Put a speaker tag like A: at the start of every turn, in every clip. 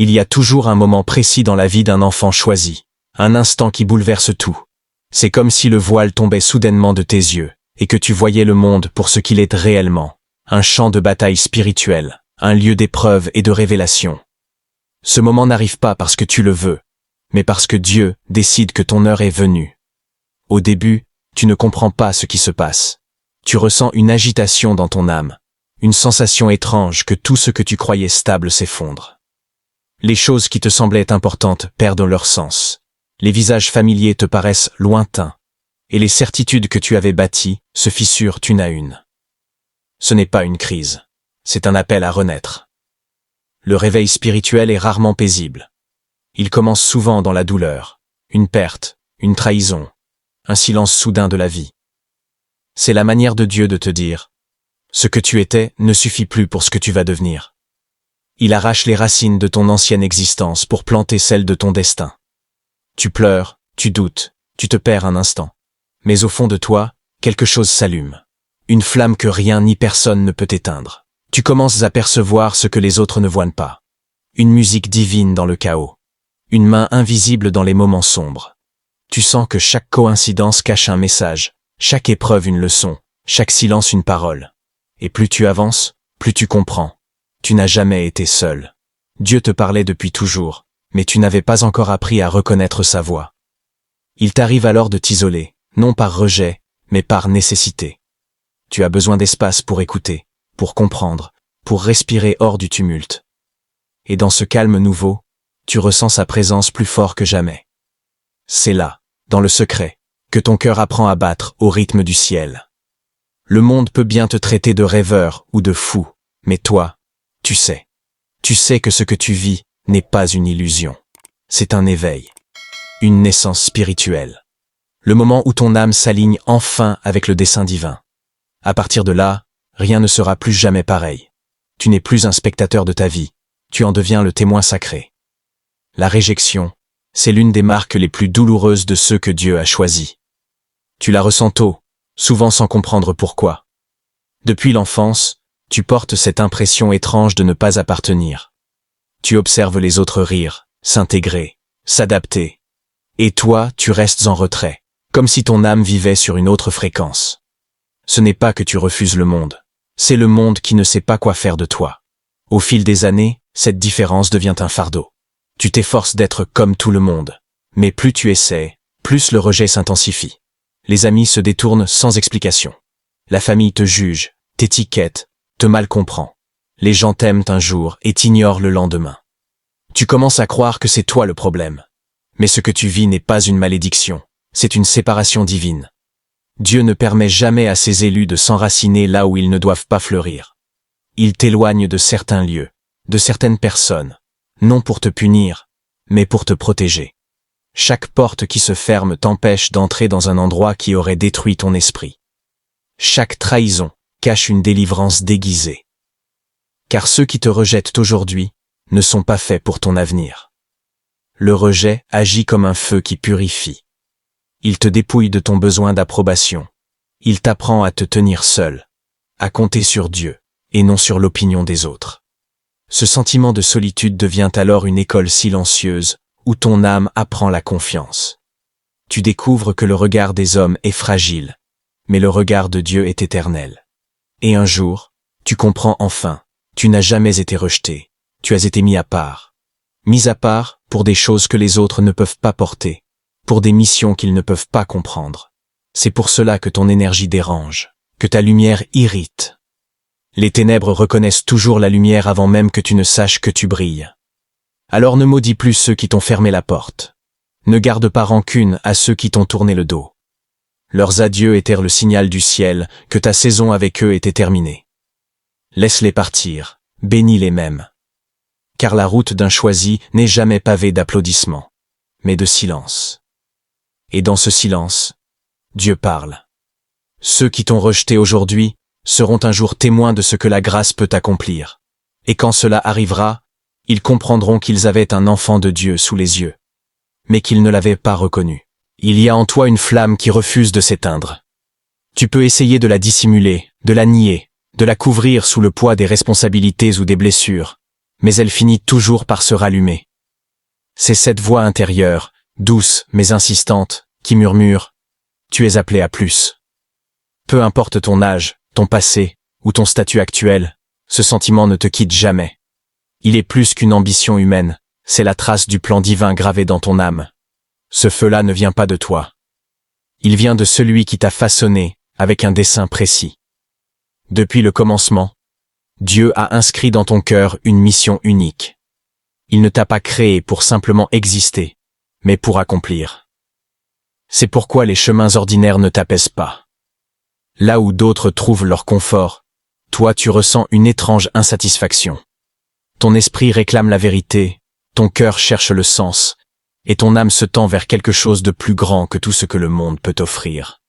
A: Il y a toujours un moment précis dans la vie d'un enfant choisi, un instant qui bouleverse tout. C'est comme si le voile tombait soudainement de tes yeux, et que tu voyais le monde pour ce qu'il est réellement, un champ de bataille spirituel, un lieu d'épreuve et de révélation. Ce moment n'arrive pas parce que tu le veux, mais parce que Dieu décide que ton heure est venue. Au début, tu ne comprends pas ce qui se passe. Tu ressens une agitation dans ton âme, une sensation étrange que tout ce que tu croyais stable s'effondre. Les choses qui te semblaient importantes perdent leur sens. Les visages familiers te paraissent lointains, et les certitudes que tu avais bâties se fissurent une à une. Ce n'est pas une crise, c'est un appel à renaître. Le réveil spirituel est rarement paisible. Il commence souvent dans la douleur, une perte, une trahison, un silence soudain de la vie. C'est la manière de Dieu de te dire « Ce que tu étais ne suffit plus pour ce que tu vas devenir ». Il arrache les racines de ton ancienne existence pour planter celles de ton destin. Tu pleures, tu doutes, tu te perds un instant. Mais au fond de toi, quelque chose s'allume. Une flamme que rien ni personne ne peut éteindre. Tu commences à percevoir ce que les autres ne voient pas. Une musique divine dans le chaos. Une main invisible dans les moments sombres. Tu sens que chaque coïncidence cache un message, chaque épreuve une leçon, chaque silence une parole. Et plus tu avances, plus tu comprends. Tu n'as jamais été seul. Dieu te parlait depuis toujours, mais tu n'avais pas encore appris à reconnaître sa voix. Il t'arrive alors de t'isoler, non par rejet, mais par nécessité. Tu as besoin d'espace pour écouter, pour comprendre, pour respirer hors du tumulte. Et dans ce calme nouveau, tu ressens sa présence plus fort que jamais. C'est là, dans le secret, que ton cœur apprend à battre au rythme du ciel. Le monde peut bien te traiter de rêveur ou de fou, mais toi, tu sais. Tu sais que ce que tu vis n'est pas une illusion. C'est un éveil, une naissance spirituelle. Le moment où ton âme s'aligne enfin avec le dessein divin. À partir de là, rien ne sera plus jamais pareil. Tu n'es plus un spectateur de ta vie, tu en deviens le témoin sacré. La réjection, c'est l'une des marques les plus douloureuses de ceux que Dieu a choisis. Tu la ressens tôt, souvent sans comprendre pourquoi. Depuis l'enfance, tu portes cette impression étrange de ne pas appartenir. Tu observes les autres rire, s'intégrer, s'adapter. Et toi, tu restes en retrait, comme si ton âme vivait sur une autre fréquence. Ce n'est pas que tu refuses le monde, c'est le monde qui ne sait pas quoi faire de toi. Au fil des années, cette différence devient un fardeau. Tu t'efforces d'être comme tout le monde, mais plus tu essaies, plus le rejet s'intensifie. Les amis se détournent sans explication. La famille te juge, t'étiquette, te mal comprend. Les gens t'aiment un jour et t'ignorent le lendemain. Tu commences à croire que c'est toi le problème. Mais ce que tu vis n'est pas une malédiction, c'est une séparation divine. Dieu ne permet jamais à ses élus de s'enraciner là où ils ne doivent pas fleurir. Il t'éloigne de certains lieux, de certaines personnes, non pour te punir, mais pour te protéger. Chaque porte qui se ferme t'empêche d'entrer dans un endroit qui aurait détruit ton esprit. Chaque trahison cache une délivrance déguisée. Car ceux qui te rejettent aujourd'hui ne sont pas faits pour ton avenir. Le rejet agit comme un feu qui purifie. Il te dépouille de ton besoin d'approbation. Il t'apprend à te tenir seul, à compter sur Dieu, et non sur l'opinion des autres. Ce sentiment de solitude devient alors une école silencieuse où ton âme apprend la confiance. Tu découvres que le regard des hommes est fragile, mais le regard de Dieu est éternel. Et un jour, tu comprends enfin, tu n'as jamais été rejeté, tu as été mis à part. Mis à part pour des choses que les autres ne peuvent pas porter, pour des missions qu'ils ne peuvent pas comprendre. C'est pour cela que ton énergie dérange, que ta lumière irrite. Les ténèbres reconnaissent toujours la lumière avant même que tu ne saches que tu brilles. Alors ne maudis plus ceux qui t'ont fermé la porte. Ne garde pas rancune à ceux qui t'ont tourné le dos. Leurs adieux étaient le signal du ciel que ta saison avec eux était terminée. Laisse-les partir, bénis-les mêmes. Car la route d'un choisi n'est jamais pavée d'applaudissements, mais de silence. Et dans ce silence, Dieu parle. Ceux qui t'ont rejeté aujourd'hui seront un jour témoins de ce que la grâce peut accomplir. Et quand cela arrivera, ils comprendront qu'ils avaient un enfant de Dieu sous les yeux, mais qu'ils ne l'avaient pas reconnu. Il y a en toi une flamme qui refuse de s'éteindre. Tu peux essayer de la dissimuler, de la nier, de la couvrir sous le poids des responsabilités ou des blessures, mais elle finit toujours par se rallumer. C'est cette voix intérieure, douce mais insistante, qui murmure « Tu es appelé à plus ». Peu importe ton âge, ton passé ou ton statut actuel, ce sentiment ne te quitte jamais. Il est plus qu'une ambition humaine, c'est la trace du plan divin gravé dans ton âme. Ce feu-là ne vient pas de toi. Il vient de celui qui t'a façonné avec un dessein précis. Depuis le commencement, Dieu a inscrit dans ton cœur une mission unique. Il ne t'a pas créé pour simplement exister, mais pour accomplir. C'est pourquoi les chemins ordinaires ne t'apaisent pas. Là où d'autres trouvent leur confort, toi tu ressens une étrange insatisfaction. Ton esprit réclame la vérité, ton cœur cherche le sens, et ton âme se tend vers quelque chose de plus grand que tout ce que le monde peut offrir.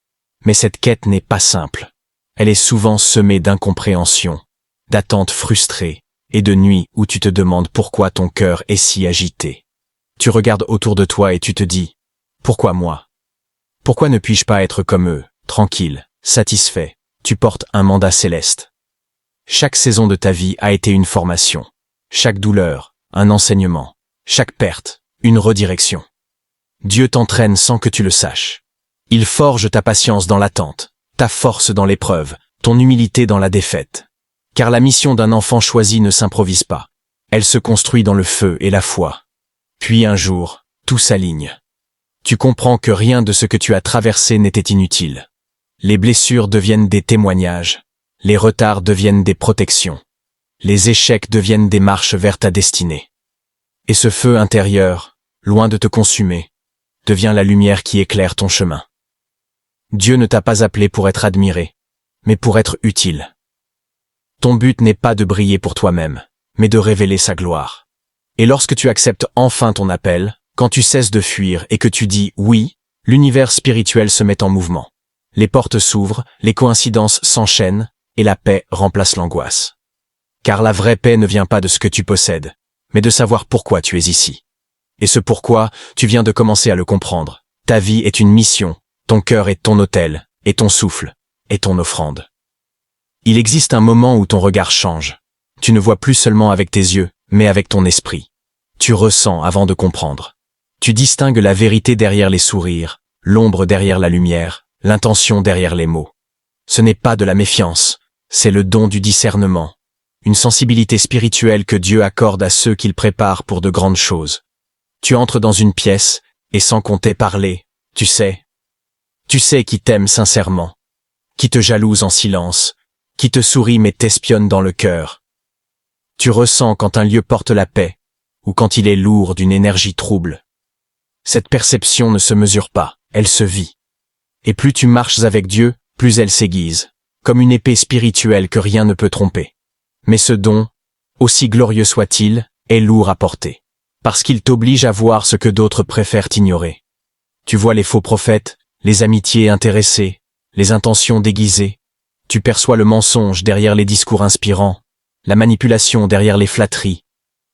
A: Mais cette quête n'est pas simple. Elle est souvent semée d'incompréhension, d'attentes frustrées, et de nuits où tu te demandes pourquoi ton cœur est si agité. Tu regardes autour de toi et tu te dis « Pourquoi moi ? Pourquoi ne puis-je pas être comme eux, tranquille, satisfait ?» Tu portes un mandat céleste. Chaque saison de ta vie a été une formation. Chaque douleur, un enseignement. Chaque perte, une redirection. Dieu t'entraîne sans que tu le saches. Il forge ta patience dans l'attente, ta force dans l'épreuve, ton humilité dans la défaite. Car la mission d'un enfant choisi ne s'improvise pas. Elle se construit dans le feu et la foi. Puis un jour, tout s'aligne. Tu comprends que rien de ce que tu as traversé n'était inutile. Les blessures deviennent des témoignages. Les retards deviennent des protections. Les échecs deviennent des marches vers ta destinée. Et ce feu intérieur, loin de te consumer, devient la lumière qui éclaire ton chemin. Dieu ne t'a pas appelé pour être admiré, mais pour être utile. Ton but n'est pas de briller pour toi-même, mais de révéler sa gloire. Et lorsque tu acceptes enfin ton appel, quand tu cesses de fuir et que tu dis « oui », l'univers spirituel se met en mouvement. Les portes s'ouvrent, les coïncidences s'enchaînent, et la paix remplace l'angoisse. Car la vraie paix ne vient pas de ce que tu possèdes, mais de savoir pourquoi tu es ici. Et ce pourquoi, tu viens de commencer à le comprendre. Ta vie est une mission, ton cœur est ton autel, et ton souffle est ton offrande. Il existe un moment où ton regard change. Tu ne vois plus seulement avec tes yeux, mais avec ton esprit. Tu ressens avant de comprendre. Tu distingues la vérité derrière les sourires, l'ombre derrière la lumière, l'intention derrière les mots. Ce n'est pas de la méfiance, c'est le don du discernement. Une sensibilité spirituelle que Dieu accorde à ceux qu'il prépare pour de grandes choses. Tu entres dans une pièce, et sans compter parler, tu sais qui t'aime sincèrement, qui te jalouse en silence, qui te sourit mais t'espionne dans le cœur. Tu ressens quand un lieu porte la paix, ou quand il est lourd d'une énergie trouble. Cette perception ne se mesure pas, elle se vit. Et plus tu marches avec Dieu, plus elle s'aiguise, comme une épée spirituelle que rien ne peut tromper. Mais ce don, aussi glorieux soit-il, est lourd à porter, parce qu'il t'oblige à voir ce que d'autres préfèrent ignorer. Tu vois les faux prophètes, les amitiés intéressées, les intentions déguisées. Tu perçois le mensonge derrière les discours inspirants, la manipulation derrière les flatteries.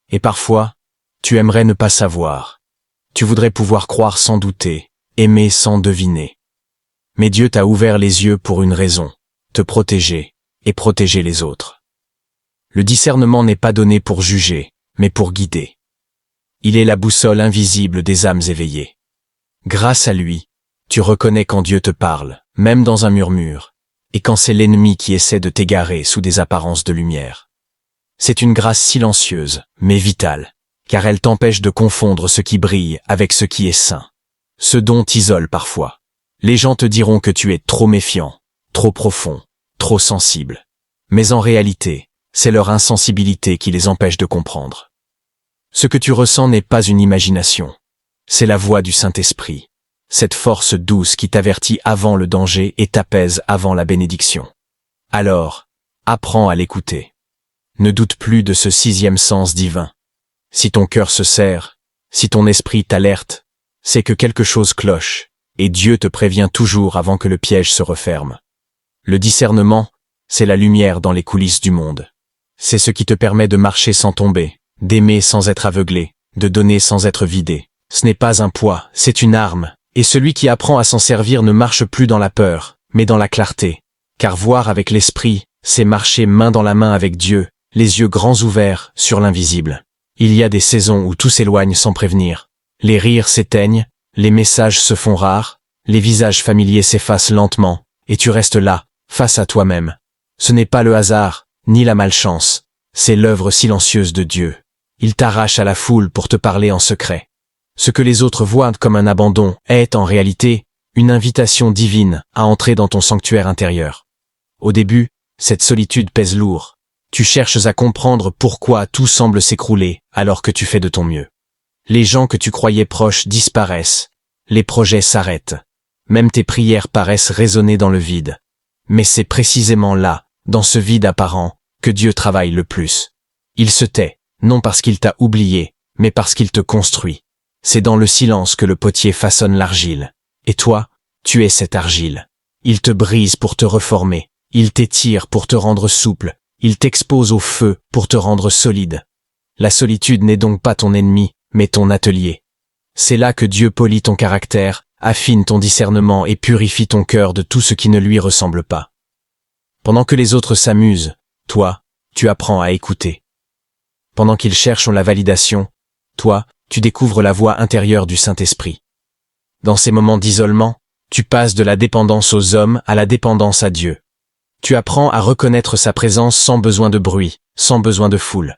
A: Et parfois, tu aimerais ne pas savoir. Tu voudrais pouvoir croire sans douter, aimer sans deviner. Mais Dieu t'a ouvert les yeux pour une raison, te protéger et protéger les autres. Le discernement n'est pas donné pour juger, mais pour guider. Il est la boussole invisible des âmes éveillées. Grâce à lui, tu reconnais quand Dieu te parle, même dans un murmure, et quand c'est l'ennemi qui essaie de t'égarer sous des apparences de lumière. C'est une grâce silencieuse, mais vitale, car elle t'empêche de confondre ce qui brille avec ce qui est saint. Ce don t'isole parfois. Les gens te diront que tu es trop méfiant, trop profond, trop sensible. Mais en réalité, c'est leur insensibilité qui les empêche de comprendre. Ce que tu ressens n'est pas une imagination. C'est la voix du Saint-Esprit. Cette force douce qui t'avertit avant le danger et t'apaise avant la bénédiction. Alors, apprends à l'écouter. Ne doute plus de ce sixième sens divin. Si ton cœur se serre, si ton esprit t'alerte, c'est que quelque chose cloche, et Dieu te prévient toujours avant que le piège se referme. Le discernement, c'est la lumière dans les coulisses du monde. C'est ce qui te permet de marcher sans tomber, d'aimer sans être aveuglé, de donner sans être vidé. Ce n'est pas un poids, c'est une arme, et celui qui apprend à s'en servir ne marche plus dans la peur, mais dans la clarté. Car voir avec l'esprit, c'est marcher main dans la main avec Dieu, les yeux grands ouverts sur l'invisible. Il y a des saisons où tout s'éloigne sans prévenir. Les rires s'éteignent, les messages se font rares, les visages familiers s'effacent lentement, et tu restes là, face à toi-même. Ce n'est pas le hasard, ni la malchance, c'est l'œuvre silencieuse de Dieu. Il t'arrache à la foule pour te parler en secret. Ce que les autres voient comme un abandon est, en réalité, une invitation divine à entrer dans ton sanctuaire intérieur. Au début, cette solitude pèse lourd. Tu cherches à comprendre pourquoi tout semble s'écrouler alors que tu fais de ton mieux. Les gens que tu croyais proches disparaissent. Les projets s'arrêtent. Même tes prières paraissent résonner dans le vide. Mais c'est précisément là, dans ce vide apparent, que Dieu travaille le plus. Il se tait, non parce qu'il t'a oublié, mais parce qu'il te construit. C'est dans le silence que le potier façonne l'argile. Et toi, tu es cette argile. Il te brise pour te reformer. Il t'étire pour te rendre souple. Il t'expose au feu pour te rendre solide. La solitude n'est donc pas ton ennemi, mais ton atelier. C'est là que Dieu polit ton caractère, affine ton discernement et purifie ton cœur de tout ce qui ne lui ressemble pas. Pendant que les autres s'amusent, toi, tu apprends à écouter. Pendant qu'ils cherchent la validation, toi, tu découvres la voix intérieure du Saint-Esprit. Dans ces moments d'isolement, tu passes de la dépendance aux hommes à la dépendance à Dieu. Tu apprends à reconnaître sa présence sans besoin de bruit, sans besoin de foule.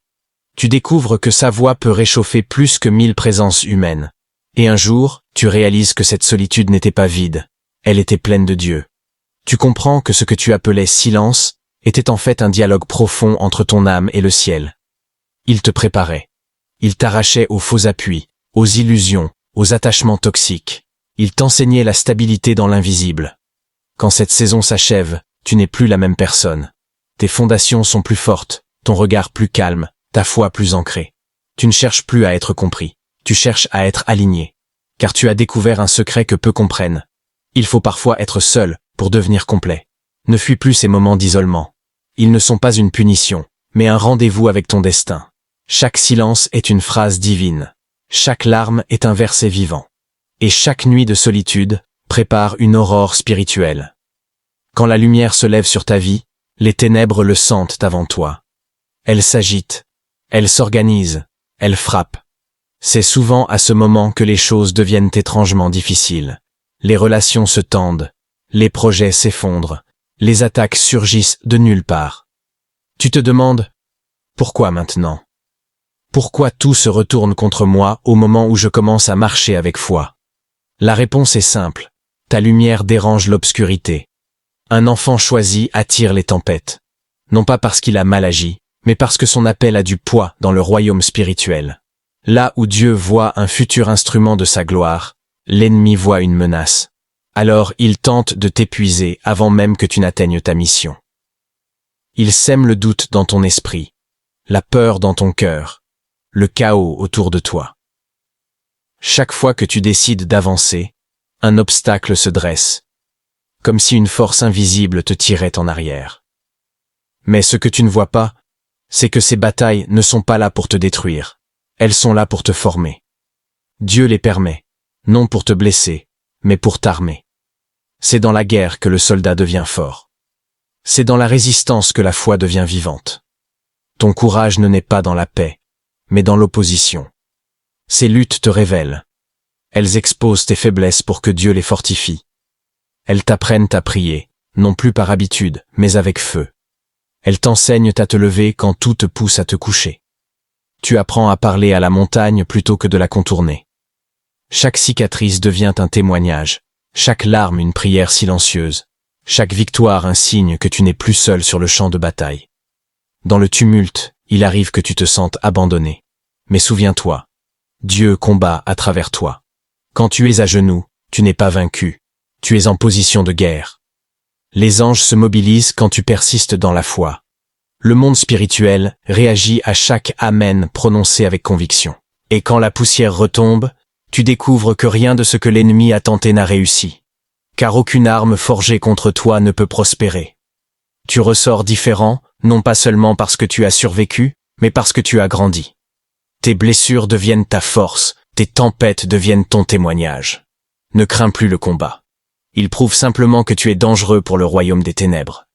A: Tu découvres que sa voix peut réchauffer plus que 1000 présences humaines. Et un jour, tu réalises que cette solitude n'était pas vide, elle était pleine de Dieu. Tu comprends que ce que tu appelais silence était en fait un dialogue profond entre ton âme et le ciel. Il te préparait. Il t'arrachait aux faux appuis, aux illusions, aux attachements toxiques. Il t'enseignait la stabilité dans l'invisible. Quand cette saison s'achève, tu n'es plus la même personne. Tes fondations sont plus fortes, ton regard plus calme, ta foi plus ancrée. Tu ne cherches plus à être compris, tu cherches à être aligné. Car tu as découvert un secret que peu comprennent. Il faut parfois être seul pour devenir complet. Ne fuis plus ces moments d'isolement. Ils ne sont pas une punition, mais un rendez-vous avec ton destin. Chaque silence est une phrase divine. Chaque larme est un verset vivant. Et chaque nuit de solitude prépare une aurore spirituelle. Quand la lumière se lève sur ta vie, les ténèbres le sentent avant toi. Elles s'agitent, elles s'organisent, elles frappent. C'est souvent à ce moment que les choses deviennent étrangement difficiles. Les relations se tendent, les projets s'effondrent, les attaques surgissent de nulle part. Tu te demandes, pourquoi maintenant? Pourquoi tout se retourne contre moi au moment où je commence à marcher avec foi? La réponse est simple, ta lumière dérange l'obscurité. Un enfant choisi attire les tempêtes. Non pas parce qu'il a mal agi, mais parce que son appel a du poids dans le royaume spirituel. Là où Dieu voit un futur instrument de sa gloire, l'ennemi voit une menace. Alors il tente de t'épuiser avant même que tu n'atteignes ta mission. Il sème le doute dans ton esprit, la peur dans ton cœur, le chaos autour de toi. Chaque fois que tu décides d'avancer, un obstacle se dresse, comme si une force invisible te tirait en arrière. Mais ce que tu ne vois pas, c'est que ces batailles ne sont pas là pour te détruire, elles sont là pour te former. Dieu les permet, non pour te blesser, mais pour t'armer. C'est dans la guerre que le soldat devient fort. C'est dans la résistance que la foi devient vivante. Ton courage ne naît pas dans la paix, mais dans l'opposition. Ces luttes te révèlent. Elles exposent tes faiblesses pour que Dieu les fortifie. Elles t'apprennent à prier, non plus par habitude, mais avec feu. Elles t'enseignent à te lever quand tout te pousse à te coucher. Tu apprends à parler à la montagne plutôt que de la contourner. Chaque cicatrice devient un témoignage, chaque larme une prière silencieuse, chaque victoire un signe que tu n'es plus seul sur le champ de bataille. Dans le tumulte, il arrive que tu te sentes abandonné. Mais souviens-toi, Dieu combat à travers toi. Quand tu es à genoux, tu n'es pas vaincu, tu es en position de guerre. Les anges se mobilisent quand tu persistes dans la foi. Le monde spirituel réagit à chaque amen prononcé avec conviction. Et quand la poussière retombe, tu découvres que rien de ce que l'ennemi a tenté n'a réussi. Car aucune arme forgée contre toi ne peut prospérer. Tu ressors différent, non pas seulement parce que tu as survécu, mais parce que tu as grandi. Tes blessures deviennent ta force, tes tempêtes deviennent ton témoignage. Ne crains plus le combat. Il prouve simplement que tu es dangereux pour le royaume des ténèbres.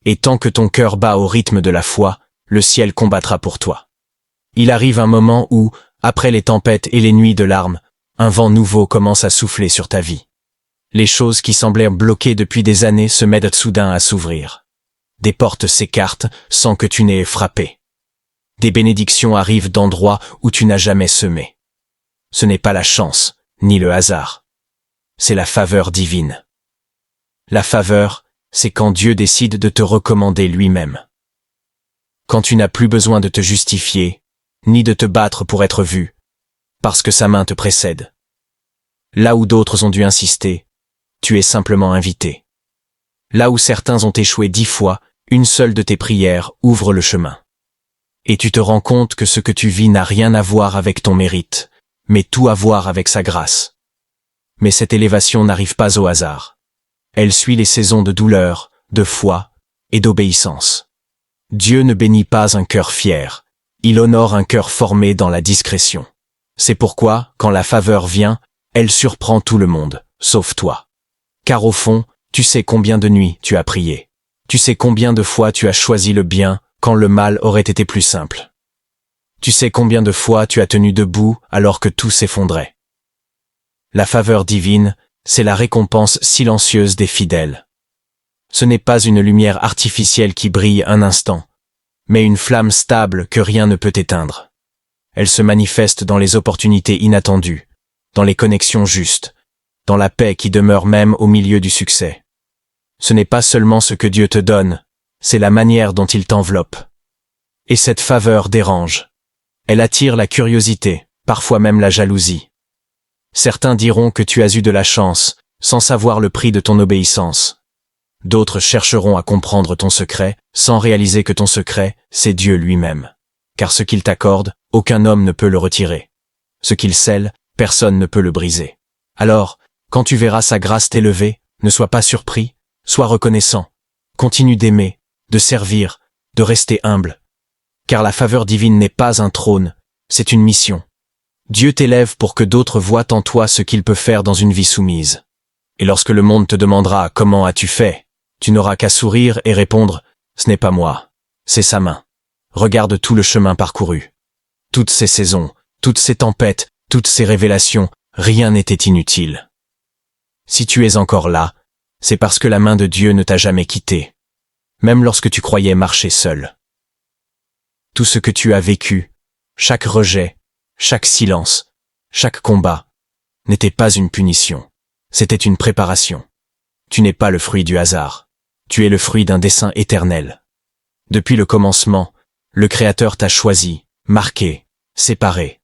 A: Et tant que ton cœur bat au rythme de la foi, le ciel combattra pour toi. Il arrive un moment où, après les tempêtes et les nuits de larmes, un vent nouveau commence à souffler sur ta vie. Les choses qui semblaient bloquées depuis des années se mettent soudain à s'ouvrir. Des portes s'écartent sans que tu n'aies frappé. Des bénédictions arrivent d'endroits où tu n'as jamais semé. Ce n'est pas la chance, ni le hasard. C'est la faveur divine. La faveur, c'est quand Dieu décide de te recommander lui-même. Quand tu n'as plus besoin de te justifier, ni de te battre pour être vu, parce que sa main te précède. Là où d'autres ont dû insister, tu es simplement invité. Là où certains ont échoué 10 fois, une seule de tes prières ouvre le chemin. Et tu te rends compte que ce que tu vis n'a rien à voir avec ton mérite, mais tout à voir avec sa grâce. Mais cette élévation n'arrive pas au hasard. Elle suit les saisons de douleur, de foi et d'obéissance. Dieu ne bénit pas un cœur fier, il honore un cœur formé dans la discrétion. C'est pourquoi, quand la faveur vient, elle surprend tout le monde, sauf toi. Car au fond, tu sais combien de nuits tu as prié. Tu sais combien de fois tu as choisi le bien quand le mal aurait été plus simple. Tu sais combien de fois tu as tenu debout alors que tout s'effondrait. La faveur divine, c'est la récompense silencieuse des fidèles. Ce n'est pas une lumière artificielle qui brille un instant, mais une flamme stable que rien ne peut éteindre. Elle se manifeste dans les opportunités inattendues, dans les connexions justes, dans la paix qui demeure même au milieu du succès. Ce n'est pas seulement ce que Dieu te donne, c'est la manière dont il t'enveloppe. Et cette faveur dérange. Elle attire la curiosité, parfois même la jalousie. Certains diront que tu as eu de la chance, sans savoir le prix de ton obéissance. D'autres chercheront à comprendre ton secret, sans réaliser que ton secret, c'est Dieu lui-même. Car ce qu'il t'accorde, aucun homme ne peut le retirer. Ce qu'il scelle, personne ne peut le briser. Alors, quand tu verras sa grâce t'élever, ne sois pas surpris, sois reconnaissant. Continue d'aimer, de servir, de rester humble. Car la faveur divine n'est pas un trône, c'est une mission. Dieu t'élève pour que d'autres voient en toi ce qu'il peut faire dans une vie soumise. Et lorsque le monde te demandera « Comment as-tu fait ?», tu n'auras qu'à sourire et répondre « Ce n'est pas moi, c'est sa main. Regarde tout le chemin parcouru. Toutes ces saisons, toutes ces tempêtes, toutes ces révélations, rien n'était inutile. Si tu es encore là, c'est parce que la main de Dieu ne t'a jamais quitté, même lorsque tu croyais marcher seul. Tout ce que tu as vécu, chaque rejet, chaque silence, chaque combat, n'était pas une punition, c'était une préparation. Tu n'es pas le fruit du hasard, tu es le fruit d'un dessein éternel. Depuis le commencement, le Créateur t'a choisi, marqué, séparé.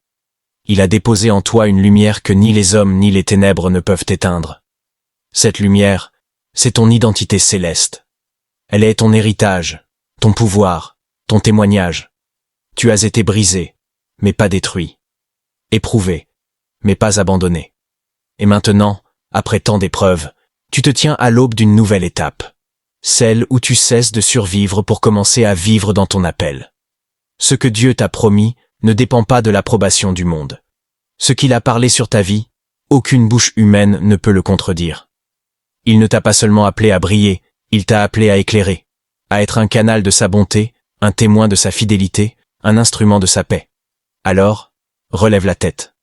A: Il a déposé en toi une lumière que ni les hommes ni les ténèbres ne peuvent éteindre. Cette lumière, c'est ton identité céleste. Elle est ton héritage, ton pouvoir, ton témoignage. Tu as été brisé, mais pas détruit. Éprouvé, mais pas abandonné. Et maintenant, après tant d'épreuves, tu te tiens à l'aube d'une nouvelle étape. Celle où tu cesses de survivre pour commencer à vivre dans ton appel. Ce que Dieu t'a promis ne dépend pas de l'approbation du monde. Ce qu'il a parlé sur ta vie, aucune bouche humaine ne peut le contredire. Il ne t'a pas seulement appelé à briller, il t'a appelé à éclairer, à être un canal de sa bonté, un témoin de sa fidélité, un instrument de sa paix. Alors, relève la tête.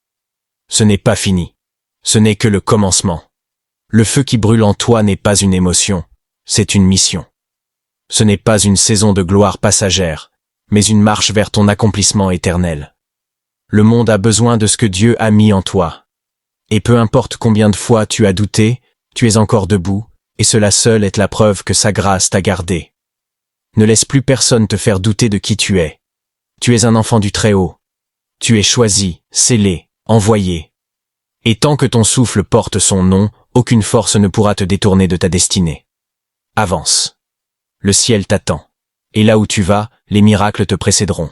A: Ce n'est pas fini. Ce n'est que le commencement. Le feu qui brûle en toi n'est pas une émotion, c'est une mission. Ce n'est pas une saison de gloire passagère, mais une marche vers ton accomplissement éternel. Le monde a besoin de ce que Dieu a mis en toi. Et peu importe combien de fois tu as douté, tu es encore debout, et cela seul est la preuve que sa grâce t'a gardé. Ne laisse plus personne te faire douter de qui tu es. Tu es un enfant du Très-Haut. Tu es choisi, scellé, envoyé. Et tant que ton souffle porte son nom, aucune force ne pourra te détourner de ta destinée. Avance. Le ciel t'attend. Et là où tu vas, les miracles te précéderont.